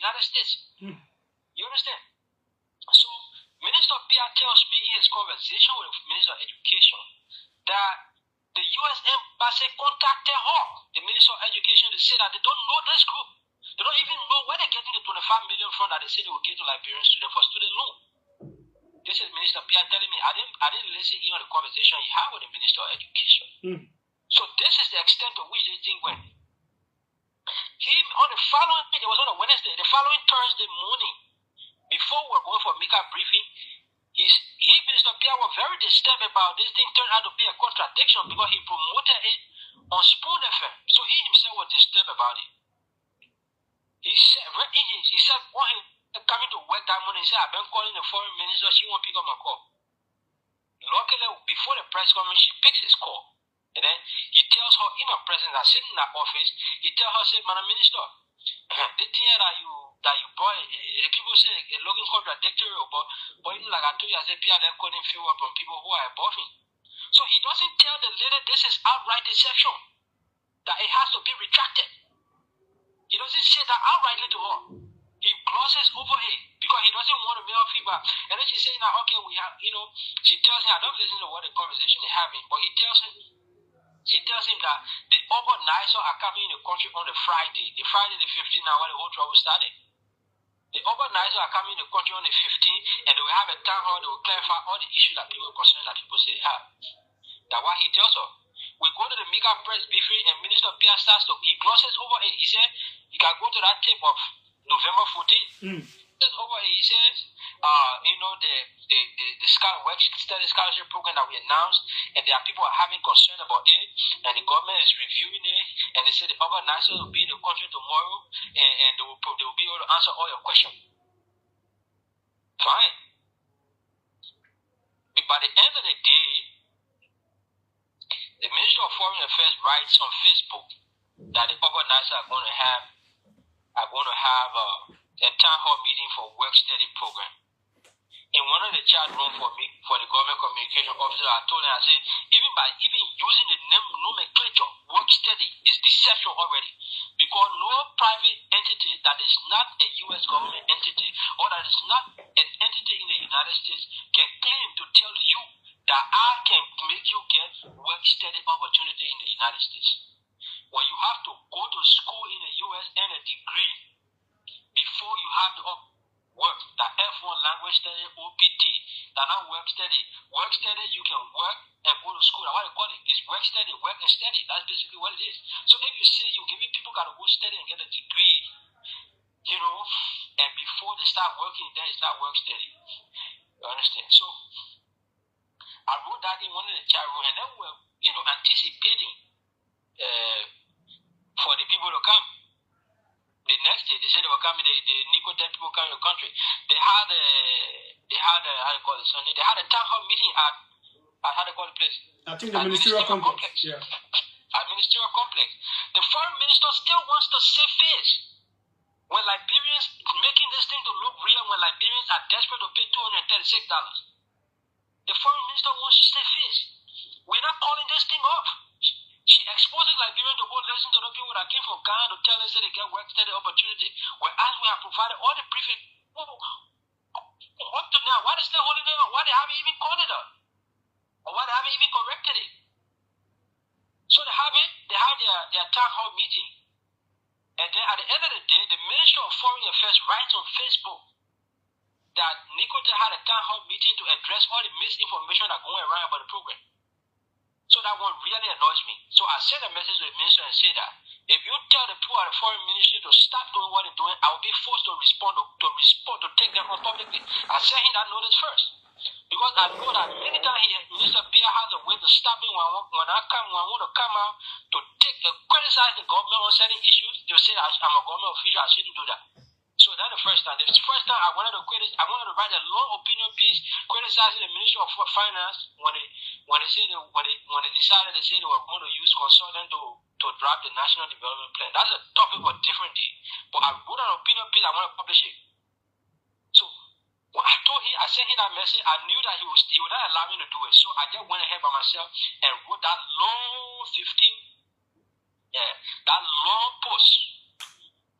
United States. You understand? So, Minister Pierre tells me in his conversation with the Minister of Education that the U.S. Embassy contacted her, the Minister of Education, to say that they don't know this group. They don't even know where they're getting the 25 million from that they say they will give to Liberian students for student loan. This is Minister Pierre telling me. I didn't listen in on the conversation he had with the Minister of Education. So this is the extent to which this thing went. On the following, it was on a Wednesday, the following Thursday morning, before we were going for Mika briefing, Minister Pierre was very disturbed about this thing turned out to be a contradiction because he promoted it on Spoon FM. So he himself was disturbed about it. He said when he coming to work that morning, he said, I've been calling the foreign minister, she won't pick up my call. Luckily, before the press conference, she picks his call. And then he tells her in her presence, that sitting in that office, he tells her, say, Madam Minister, the thing that you brought, people say it's looking contradictory, but even like I told you, I said, Pierre left calling favor from people who are above him. So he doesn't tell the lady this is outright deception, that it has to be retracted. He doesn't say that outrightly to her. He glosses over it because he doesn't want to make her feel bad. And then she's saying that, okay, we have, she tells him, I don't listen to what the conversation is having, but she tells him that the organizers are coming in the country on the Friday the 15th, now when the whole trouble started. The organizers are coming in the country on the 15th, and they will have a town hall, they will clarify all the issues that people are concerned that people say they have. That's what he tells her. We go to the Mika press briefing, and Minister Pierre starts to, he glosses over it. He said, you can go to that tape of November 14th. Over it, he says, the work study scholarship program that we announced, and there are people are having concern about it, and the government is reviewing it, and they say the organizers will be in the country tomorrow, and they will be able to answer all your questions. Fine. But by the end of the day, the Minister of Foreign Affairs writes on Facebook that the organizers are going to have a town hall meeting for work study program. In one of the chat room for the government communication officer, I told him, I said, even using the name nomenclature, work study is deception already. Because no private entity that is not a U.S. government entity or that is not an entity in the United States can claim to tell you that I can make you get work study opportunity in the United States. When you have to go to school in the U.S. and a degree before you have the work, the F1 language study, OPT, that not work study. Work study, you can work and go to school. What they call it is work study, work and study. That's basically what it is. So if you say you're giving people got to go study and get a degree, and before they start working, then it's not work study. You understand? So I wrote that in one of the chat room, and then we were, anticipating for the people to come. The next day, they said they were coming. The Nicotech people coming to the country. They had a town hall meeting at how they call the place? I think the ministerial complex. Yeah. At ministerial complex. The foreign minister still wants to save face. When Liberians making this thing to look real, when Liberians are desperate to pay $236, the foreign minister wants to save face. We're not calling this thing off. She exposes Liberians to go listen to the people that came from Ghana to tell us that they get work study opportunity. Whereas we have provided all the briefing. Up to now, why they still holding it on? Why they haven't even called it up? Or why they haven't even corrected it? So they have their town hall meeting. And then at the end of the day, the Minister of Foreign Affairs writes on Facebook that Nicotech had a town hall meeting to address all the misinformation that going around about the program. So that one really annoys me. So I sent a message to the minister and said that if you tell the people at the foreign ministry to stop doing what they're doing, I will be forced to respond to take them on publicly. I sent him that notice first. Because I know that many times Minister Pierre has a way to stop me when I want to come out to criticize the government on certain issues. They'll say I'm a government official, I shouldn't do that. So that's the first time. The first time I wanted to write a long opinion piece criticizing the Ministry of Finance when they decided they were going to use consultants to draft the National Development Plan. That's a topic for a different day. But I wrote an opinion piece, I want to publish it. So when I told him, I sent him that message, I knew that he would not allow me to do it. So I just went ahead by myself and wrote that long post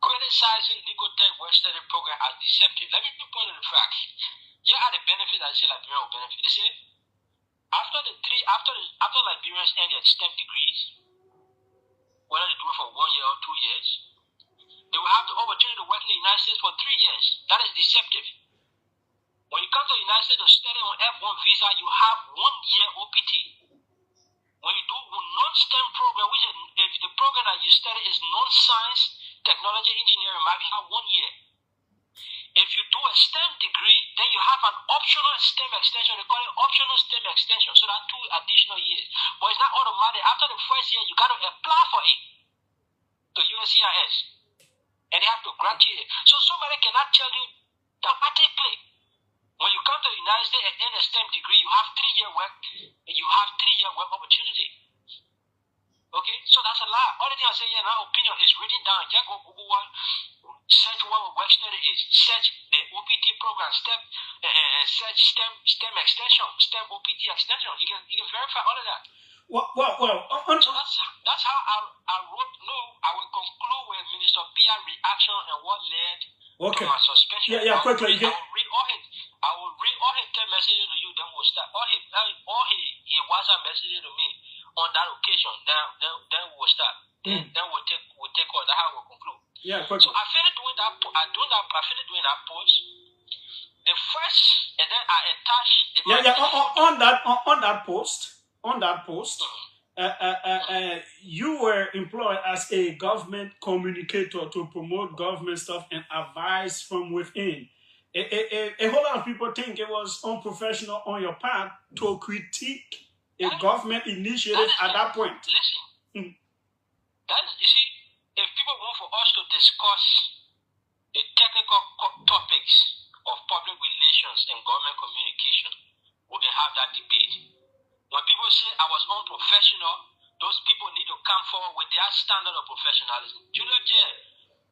criticizing Nicotech Work Study program as deceptive. Let me point out the facts. Here are the benefits that say Liberian will benefit. They say after Liberians end their STEM degrees, whether they do it for 1 year or 2 years, they will have the opportunity to work in the United States for 3 years. That is deceptive. When you come to the United States to study on F1 visa, you have 1 year OPT. When you do a non-STEM program, which is, if the program that you study is non-science, technology, engineering, maybe you have 1 year. If you do a STEM degree, then you have an optional STEM extension. They call it optional STEM extension, so that's 2 additional years. But it's not automatic. After the first year, you got to apply for it to USCIS, and they have to grant you it. So somebody cannot tell you dramatically. When you come to the United States and end a STEM degree, you have 3-year work. You have 3-year work opportunity. Okay, so that's a lie. Only thing I say here, in my opinion, is written down. Just go Google one, search what work study is, search the OPT program, search STEM extension, STEM OPT extension. You can verify all of that. So that's how I wrote. No, I will conclude with Minister Pierre reaction and what led to my suspension. Quickly. I will read all his text messages to you. Then we'll start all his WhatsApp messages to me on that occasion. Then we'll start. Then we'll take all. That's how we'll conclude. Yeah, quickly. So I finished doing that. I finished doing that post. The first, and then I attached. On that post, you were employed as a government communicator to promote government stuff and advice from within. A whole lot of people think it was unprofessional on your part to critique a government initiative at that point. Listen, you see, if people want for us to discuss the technical topics of public relations and government communication, we can have that debate. When people say I was unprofessional, those people need to come forward with their standard of professionalism. Julia J,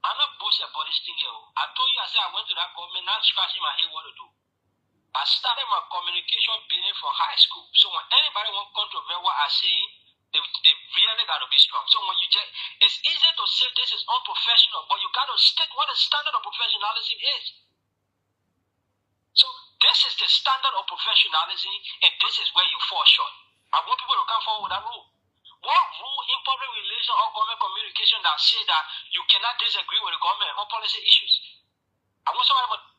I'm not boasting about this thing here. I told you, I said I went to that government, not scratching my head what to do. I started my communication business from high school. So when anybody wants to controver what I say, they really got to be strong. So when it's easy to say this is unprofessional, but you got to stick what the standard of professionalism is. So this is the standard of professionalism, and this is where you fall short. I want people to come forward with that rule. What rule in public relations or government communication that say that you cannot disagree with the government on policy issues? I want somebody to.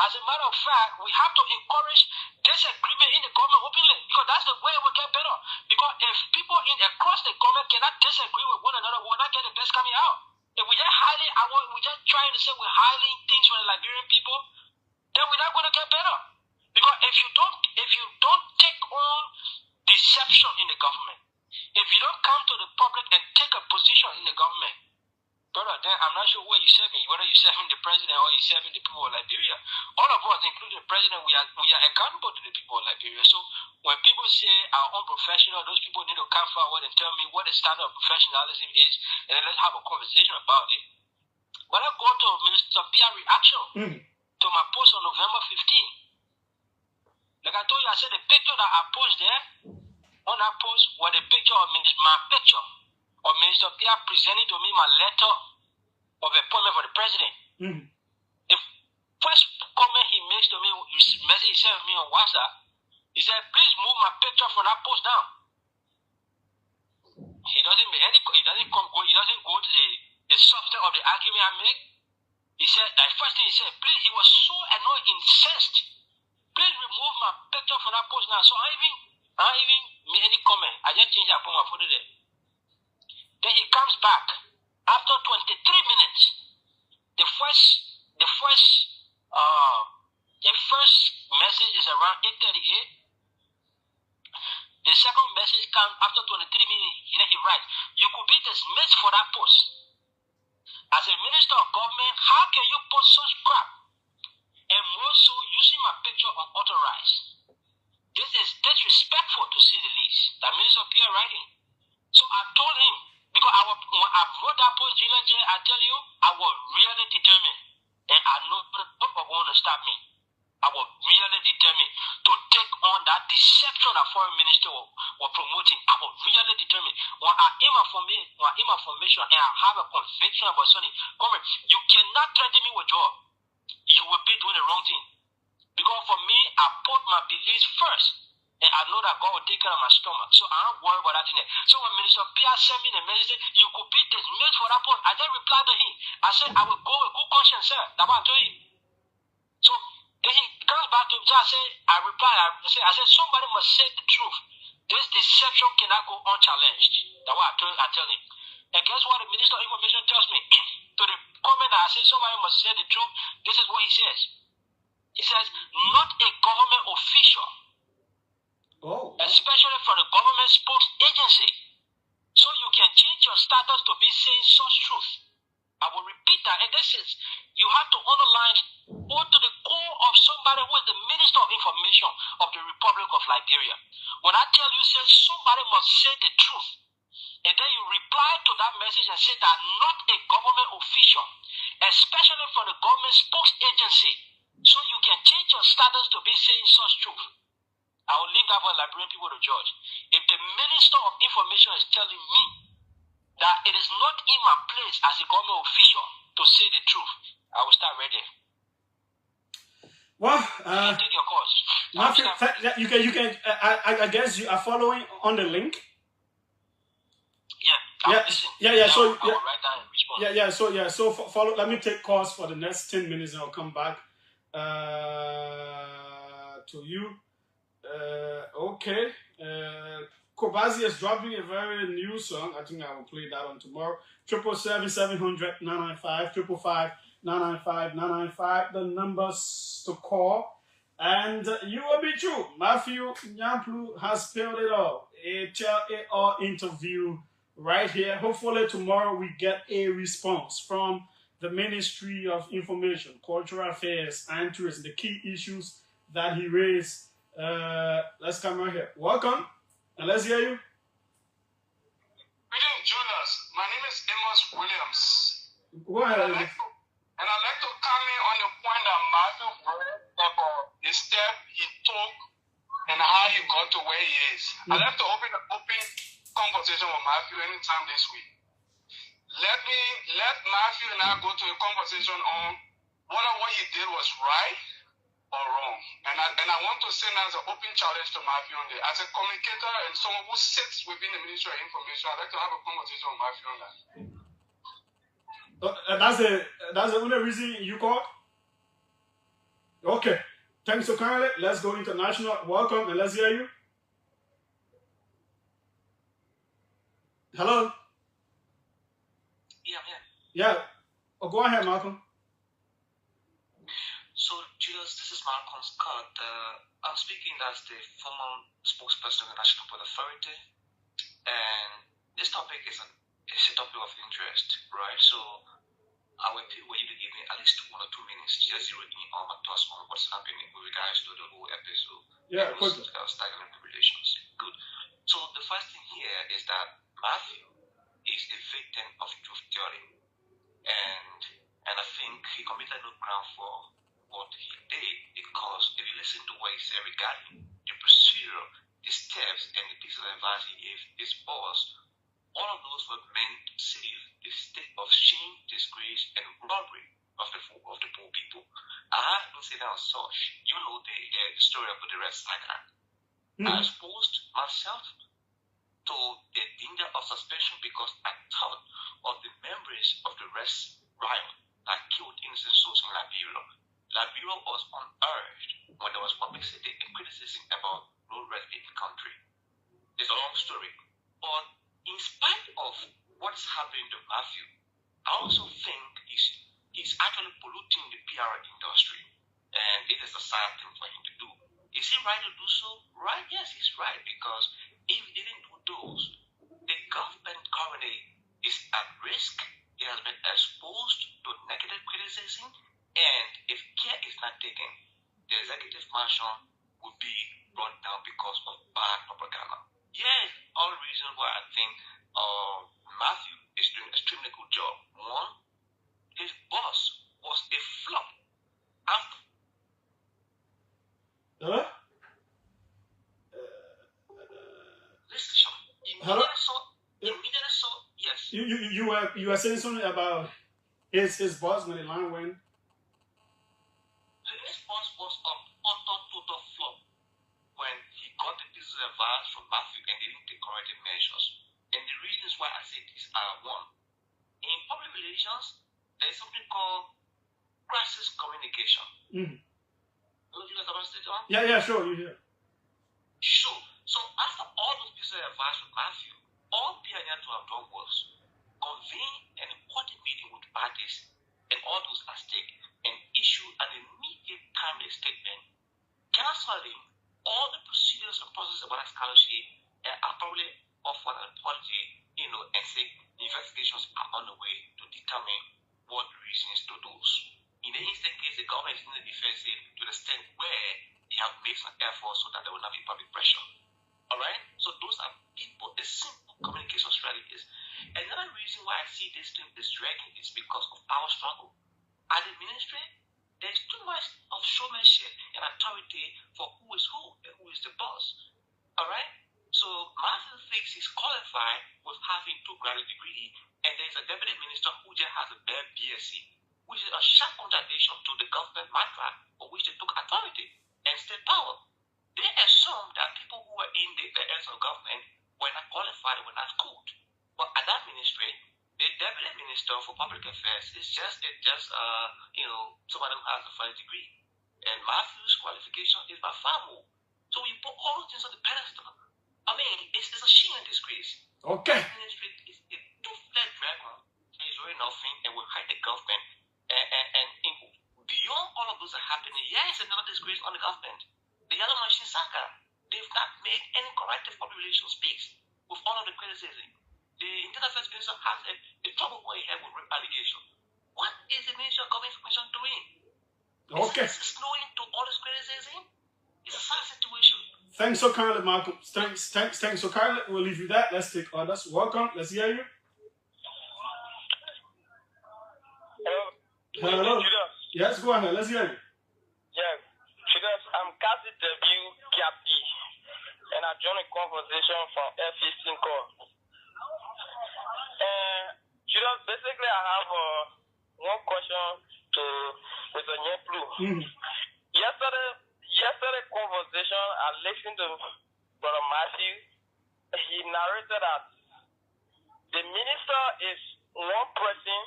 As a matter of fact, we have to encourage disagreement in the government openly, because that's the way it will get better. Because if people across the government cannot disagree with one another, we'll not get the best coming out. If we just trying to say we're highlighting things for the Liberian people, then we're not going to get better. Because if you don't take on deception in the government, if you don't come to the public and take a position in the government, brother, then I'm not sure where you're serving, whether you're serving the president or you're serving the people of Liberia. All of us, including the president, we are accountable to the people of Liberia. So when people say I'm unprofessional, those people need to come forward and tell me what the standard of professionalism is, and then let's have a conversation about it. When I go to Minister Pierre reaction to my post on November 15th, like I told you, I said the picture that I posted there, on that post, was the picture of my picture of Minister Pierre presenting to me my letter of appointment for the president. The first comment he makes to me, message he sent me on WhatsApp, he said, please move my picture from that post down. He doesn't go to the substance of the argument I make. He said, the first thing he said, please, he was so annoyed, incensed. Please remove my picture from that post now. So I even made any comment. I just changed it, I put my photo there. Then he comes back after 23 minutes. The first message is around 8:38. The second message comes after 23 minutes. He writes, "You could be dismissed for that post. As a minister of government, how can you post such crap? And more so using my picture unauthorized. This is disrespectful to say the least." That Minister Pierre writing. So I told him, because when I wrote that post, I tell you, I was really determined. And I know nobody going to stop me. I was really determined to take on that deception that foreign minister were promoting. I was really determined. When I aim formation and I have a conviction about something, comrade, you cannot threaten me with job. You will be doing the wrong thing. Because for me, I put my beliefs first. And I know that God will take care of my stomach. So I don't worry about that thing. So when Minister Pierre sent me the message, you could be dismissed for that post. I just replied to him. I said, I will go with good conscience, sir. That's what I told him. So then he comes back to me. I replied, I said, somebody must say the truth. This deception cannot go unchallenged. That's what I tell him. And guess what the Minister of Information tells me? To the comment that I said somebody must say the truth, this is what he says. He says, not a government official. Especially from the government spokes agency. So you can change your status to be saying such truth. I will repeat that. And this is, you have to underline go to the core of somebody who is the Minister of Information of the Republic of Liberia. When I tell you, say somebody must say the truth. And then you reply to that message and say that not a government official, especially from the government spokes agency. So you can change your status to be saying such truth. I will leave that for Liberian people to judge. If the Minister of Information is telling me that it is not in my place as a government official to say the truth, I will start ready. Well, take your course. You can. I guess you are following on the link. Yeah. So I will write down and respond. So follow. Let me take course for the next 10 minutes, and I'll come back to you. Okay. Kobazi is dropping a very new song. I think I will play that on tomorrow. 777-700-995, 555-995, the numbers to call. And you will be true. Matthew Nyamplu has spelled it all. A tell it all interview right here. Hopefully tomorrow we get a response from the Ministry of Information, Cultural Affairs, and Tourism, the key issues that he raised. Let's come right here. Welcome, and let's hear you. Greetings, Julius. My name is Amos Williams. Go ahead. And I'd like to comment on the point that Matthew brought about the step he took and how he got to where he is. I'd like to open an open conversation with Matthew anytime this week. Let Matthew and I go to a conversation on whether what he did was right or wrong. And I want to send as an open challenge to Matthew on that. As a communicator and someone who sits within the Ministry of Information, I'd like to have a conversation with Matthew on that. That's the only reason you called? Okay. Thanks so kindly. Let's go international. Welcome, and let's hear you. Hello? Yeah. Oh, go ahead, Malcolm. So, Julius, this is Malcolm Scott. I'm speaking as the former spokesperson of the National Port Authority, and this topic is a topic of interest, right? So, I will pay you to give me at least 1 or 2 minutes just zero in on my thoughts on what's happening with regards to the whole episode. Yeah, stagnant relations. Good. So, the first thing here is that Matthew is a victim of truth telling, and I think he committed no crime for what he did, because if you listen to what he said regarding the procedure, the steps, and the piece of advice he gave his boss, all of those were meant to save the state of shame, disgrace, and robbery of the poor people. I have been saying that as such. You know the story about the Red Saga. I exposed myself to the danger of suspension because I thought of the memories of the Red Riot that killed innocent souls in Liberia. Liberia was unearthed when there was publicity and criticism about road rest in the country. It's a long story. But in spite of what's happening to Matthew, I also think he's actually polluting the PR industry. And it is a sad thing for him to do. Is he right to do so? Right? Yes, he's right. Because if he didn't do those, the government currently is at risk. It has been exposed to negative criticism. And if care is not taken, the executive mansion will be brought down because of bad propaganda. Yes, all the reasons why I think Matthew is doing an extremely good job. One, his boss was a flop. You were saying something about his boss when the line went. His boss was on total flop when he got the pieces of advice from Matthew and didn't take corrective measures. And the reasons why I say this are: one, in public relations, there's something called crisis communication. Mm-hmm. Will you guys understand that? Yeah, sure, you hear. Sure. So after all those pieces of advice from Matthew, all Pierre had to have done was convene an important meeting with parties and all those at stake and issue an immediate timely statement canceling all the procedures and processes about a scholarship and probably offer an apology, and say investigations are on the way to determine what reasons to those. In the instant case, the government is in the defensive to the extent where they have made some effort so that there will not be public pressure. Alright? So those are the simple communication strategies. Another reason why I see this thing is dragging is because of power struggle. At the ministry, there's too much of showmanship and authority for who is who and who is the boss. Alright? So Matthew thinks he's qualified with having 2 graduate degrees, and there's a deputy minister who just has a bare BSc, which is a sharp contradiction to the government mantra for which they took authority and state power. They assume that people who were in the ends of government were not qualified, were not schooled. But at that ministry, the deputy minister for public affairs is just somebody who has a first degree. And Matthew's qualification is by far more. So we put all those things on the pedestal. I mean, it's a shame and disgrace. Okay. That ministry is a two-fledged dragon. It's really nothing and will hide the government. And beyond all of those are happening, it's another disgrace on the government. The other machine Saka, they've not made any corrective public relations speaks with all of the criticism. The Internal Affairs Minister has a trouble going ahead with rape allegation. What is the Ministry of Government Information doing? Okay. Is it snowing to all this criticism? It's a sad situation. Thanks so kindly, Malcolm. Thanks so kindly. We'll leave you that. Let's take others. Welcome. Let's hear you. Hello. Yes, go ahead. Let's hear you. Yes. Judas, I'm Cassie W. Kiapi, and I joined a conversation from F15 call. Judas, basically, I have one question to Mr. Nyeplu. Mm-hmm. Yesterday conversation, I listened to Brother Matthew. He narrated that the minister is one person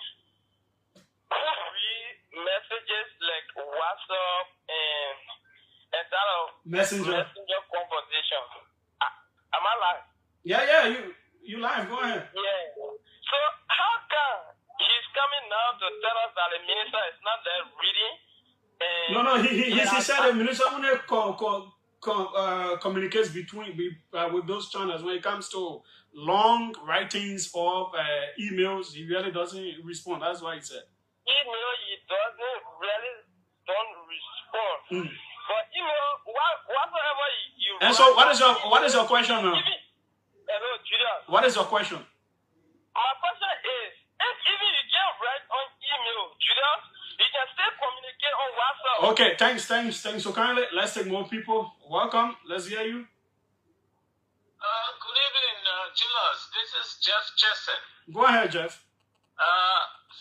who reads messages like WhatsApp and that of messenger conversation. Am I live? Yeah, you live. Go ahead. Yeah. So how come he's coming now to tell us that the minister is not there reading? No. He said the minister only communicates with those channels when it comes to long writings or emails. He really doesn't respond. That's why he said. Email, he don't respond. But email, whatever you. And so, what is your question now? Hello, Judas. What is your question? My question is, if even you can't write on email, Judas, you can still communicate on WhatsApp. Okay, thanks so kindly. Let's take more people. Welcome. Let's hear you. Good evening, Judas. This is Jeff Chesson. Go ahead, Jeff.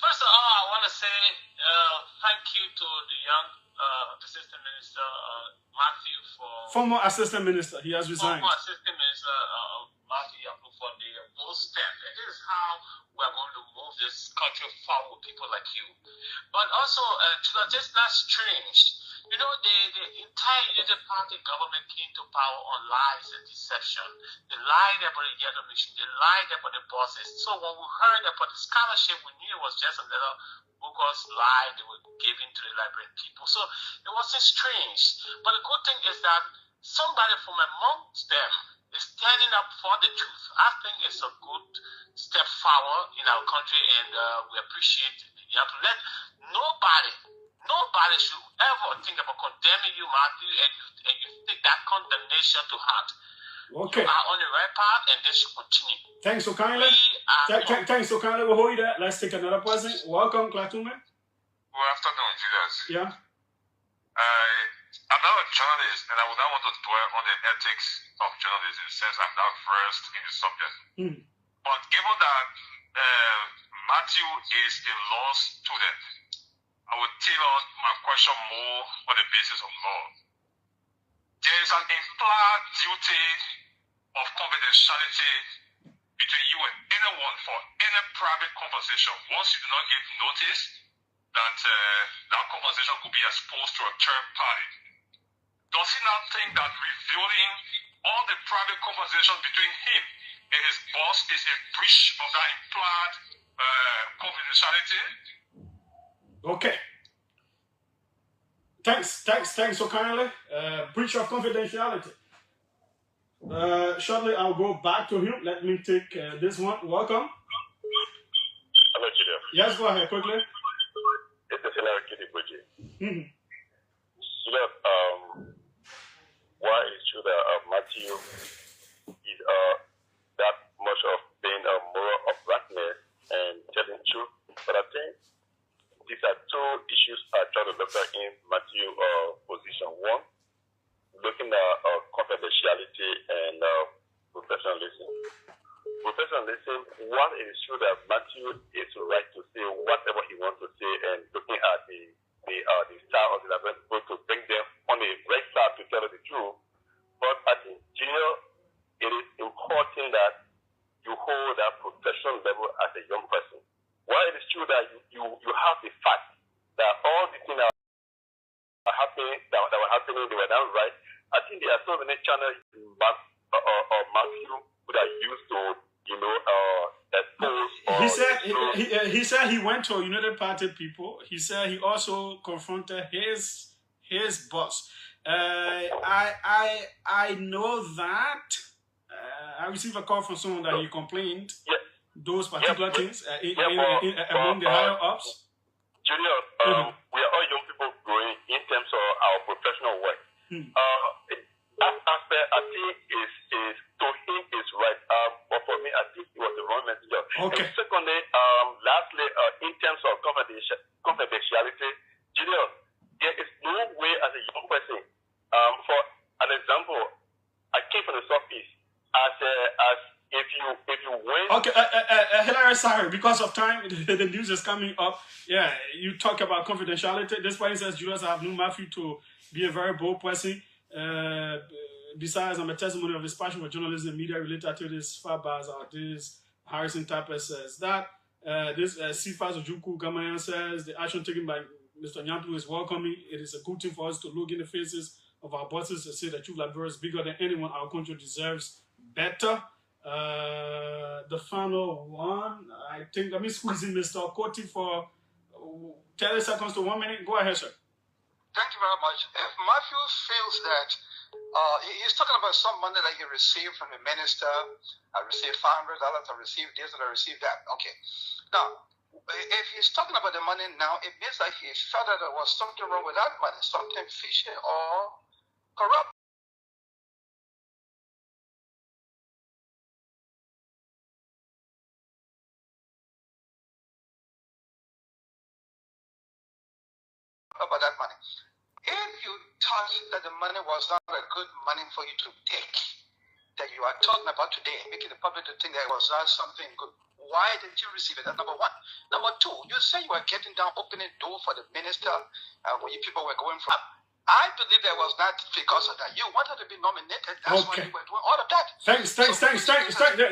First of all, I want to say thank you to the young Assistant Minister Matthew former Assistant Minister. He has resigned. Former Assistant Minister Matthew for the bold step. It is how we are going to move this country forward with people like you. But also, just not strange. You know, the entire Unity Party government came to power on lies and deception. They lied about the yellow machine. They lied about the bosses. So when we heard about the scholarship, we knew it was just a little bogus lie they were giving to the Liberian people. So it wasn't strange. But the good thing is that somebody from amongst them is standing up for the truth. I think it's a good step forward in our country, and we appreciate it. You have to let nobody should ever think about condemning you, Matthew, and you take that condemnation to heart. Okay. You are on the right path, and this should continue. Thanks so kindly. Thanks so kindly. We'll hold you there. Let's take another person. Welcome, Klatume. Good afternoon, Julius. Yeah. I'm not a journalist, and I would not want to dwell on the ethics of journalism since I'm not versed in the subject. But given that Matthew is a law student. I will tailor my question more on the basis of law. There is an implied duty of confidentiality between you and anyone for any private conversation. Once you do not give notice that that conversation could be exposed to a third party, does he not think that revealing all the private conversations between him and his boss is a breach of that implied confidentiality? Okay. Thanks so kindly. Breach of confidentiality. Shortly, I'll go back to him. Let me take this one. Welcome. Hello, Julia. Yes, go ahead quickly. It's a Hilary Kidibuji. Mm-hmm. Julia, why is true that Matthew is that much of being a moral uprightness and telling truth? But I think these are two issues I try to look at in Matthew's position. One, looking at confidentiality and professionalism. Professionalism, one, it is true that Matthew is right to say whatever he wants to say, and looking at the style of the people to bring them on the right side to tell the truth. But I think, Junior, it is important that you hold that professional level as a young person. While it is true that you have the fact that all the things that are happening, that were happening, they were not right. I think there are so many channels Matthew would have used to, expose. He said he went to United Party people. He said he also confronted his boss. I know that. I received a call from someone that he complained those particular things among the higher ups. Junior, we are all young people growing in terms of our professional work. That aspect, I think, is to him is right. But for me, I think it was the wrong messenger. Okay. And secondly, lastly, in terms of confidentiality, Junior, there is no way as a young person. For an example, I came from the Southeast as if you went. Okay, Hilary, sorry, because of time, the news is coming up. Yeah, you talk about confidentiality. This point says Julius, I have known Matthew to be a very bold person. Besides, I'm a testimony of his passion for journalism and media related to this. Fabaz this Harrison Tapper says that. This Sifas Ojuku Gamayan says the action taken by Mr. Nyampu is welcoming. It is a good thing for us to look in the faces of our bosses and say that Truth Library is bigger than anyone. Our country deserves better. The final one, I think, let me squeeze in Mr. Koti for 30 seconds to 1 minute. Go ahead, sir. Thank you very much. If Matthew feels that he's talking about some money that he received from the minister, I received $500, I received this, and I received that. Okay. Now, if he's talking about the money now, it means that he felt that there was something wrong with that money, something fishy or corrupt. About that money. If you thought that the money was not a good money for you to take, that you are talking about today, making the public to think that it was not something good, why didn't you receive it? That's number one. Number two, you say you were getting down, opening door for the minister when you people were going from. I believe that was not because of that. You wanted to be nominated. That's why you were doing all of that. Thanks.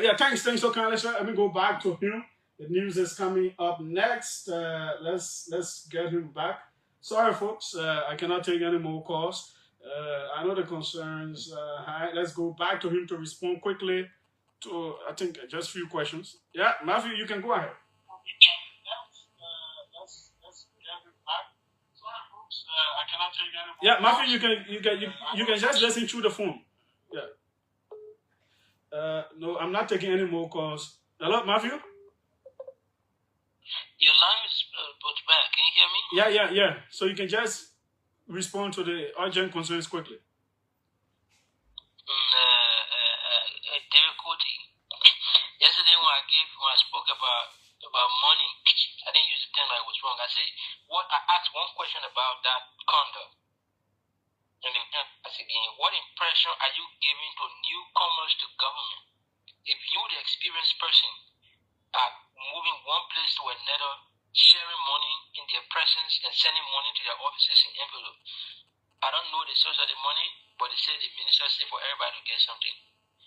Yeah, thanks so kindly, sir. Let me go back to him. The news is coming up next. Let's get him back. Sorry, folks, I cannot take any more calls. I know the concerns. Let's go back to him to respond quickly to, I think, just a few questions. Yeah, Matthew, you can go ahead. Let's get him back. Sorry, folks, I cannot take any more. Yeah, Matthew, you can just listen through the phone. Yeah. No, I'm not taking any more calls. Hello, Matthew? Your line is bad. Can you hear me? Yeah. So you can just respond to the urgent concerns quickly. David Cody. Yesterday when I spoke about money, I didn't use the term I was wrong. I asked one question about that conduct. And I said, what impression are you giving to newcomers to government? If you're the experienced person at moving one place to another, sharing money in their presence and sending money to their offices in envelope. I don't know the source of the money, but they say the minister say for everybody to get something.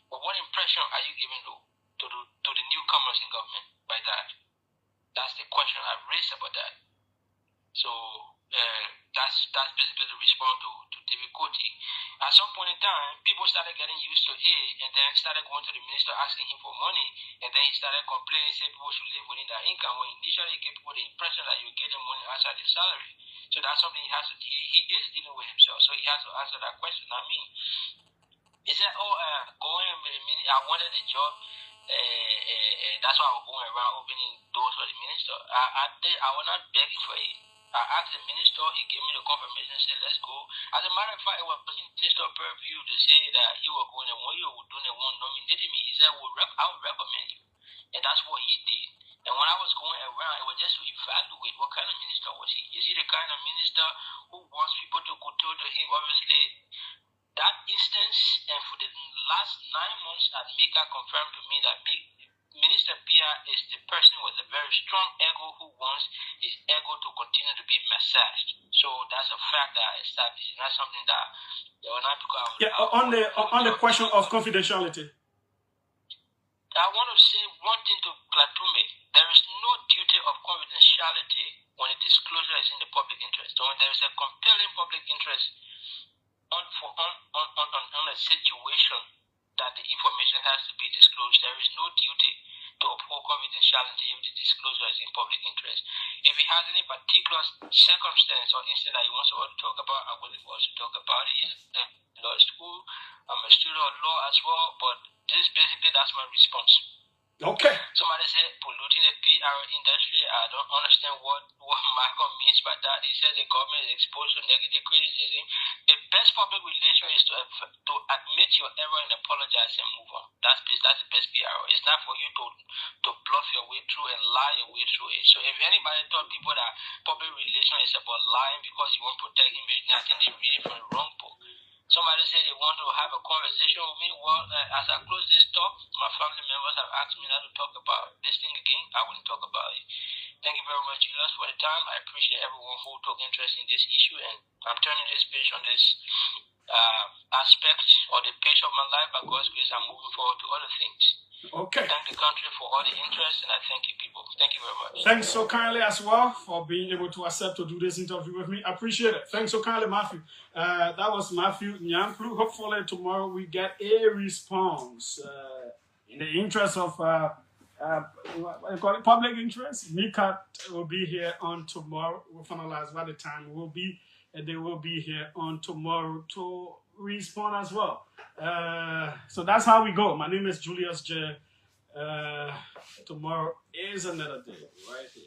But what impression are you giving to the newcomers in government by that? That's the question I've raised about that. So that's basically the response to David Coty. At some point in time, people started getting used to it and then started going to the minister asking him for money, and then he started complaining, saying people should live within their income, when initially he gave people the impression that you're getting money outside their salary. So that's something he has to, he is dealing with himself, so he has to answer that question, not me. He said, going with the minister, I wanted a job, that's why I was going around opening doors for the minister. I was not begging for it. I asked the minister, he gave me the confirmation, said, let's go. As a matter of fact, it was minister purview to say that you were going, and when you were doing it, one nominated me, he said, I would recommend you. And that's what he did. And when I was going around, it was just to evaluate what kind of minister was he. Is he the kind of minister who wants people to go to him? Obviously, that instance, and for the last 9 months, Mika confirmed to me that Minister Pia is the person with a very strong ego who wants his ego to continue to be massaged. So that's a fact that I established. It's not something that they will not because on the question of confidentiality. I want to say one thing to Klatume. There is no duty of confidentiality when a disclosure is in the public interest. So when there is a compelling public interest on a situation that the information has to be disclosed, there is no duty to uphold confidentiality if the disclosure is in public interest. If he has any particular circumstance or incident that he wants to talk about, I will also talk about it. He's in law school. I'm a student of law as well, but that's my response. Okay. Somebody said polluting the PR industry. I don't understand what Malcolm means by that. He said the government is exposed to negative criticism. The best public relation is to admit your error and apologize and move on. That's the best PR. It's not for you to bluff your way through and lie your way through it. So if anybody told people that public relation is about lying because you want to protect image, I think they read it from the wrong book. Somebody said they want to have a conversation with me. Well, as I close this talk, my family members have asked me not to talk about this thing again. I wouldn't talk about it. Thank you very much, Julius, for the time. I appreciate everyone who took interest in this issue, and I'm turning this page on this aspect or the page of my life. By God's grace, I'm moving forward to other things. Okay. I thank the country for all the interest, and I thank you, people. Thank you very much. Thanks so kindly as well for being able to accept to do this interview with me. I appreciate it. Thanks so kindly, Matthew. That was Matthew Nyanklu. Hopefully tomorrow we get a response. In the interest of what you call it, public interest, Mika will be here on tomorrow. We'll finalize by the time we'll be, and they will be here on tomorrow to respond as well. So that's how we go. My name is Julius J. Tomorrow is another day right here.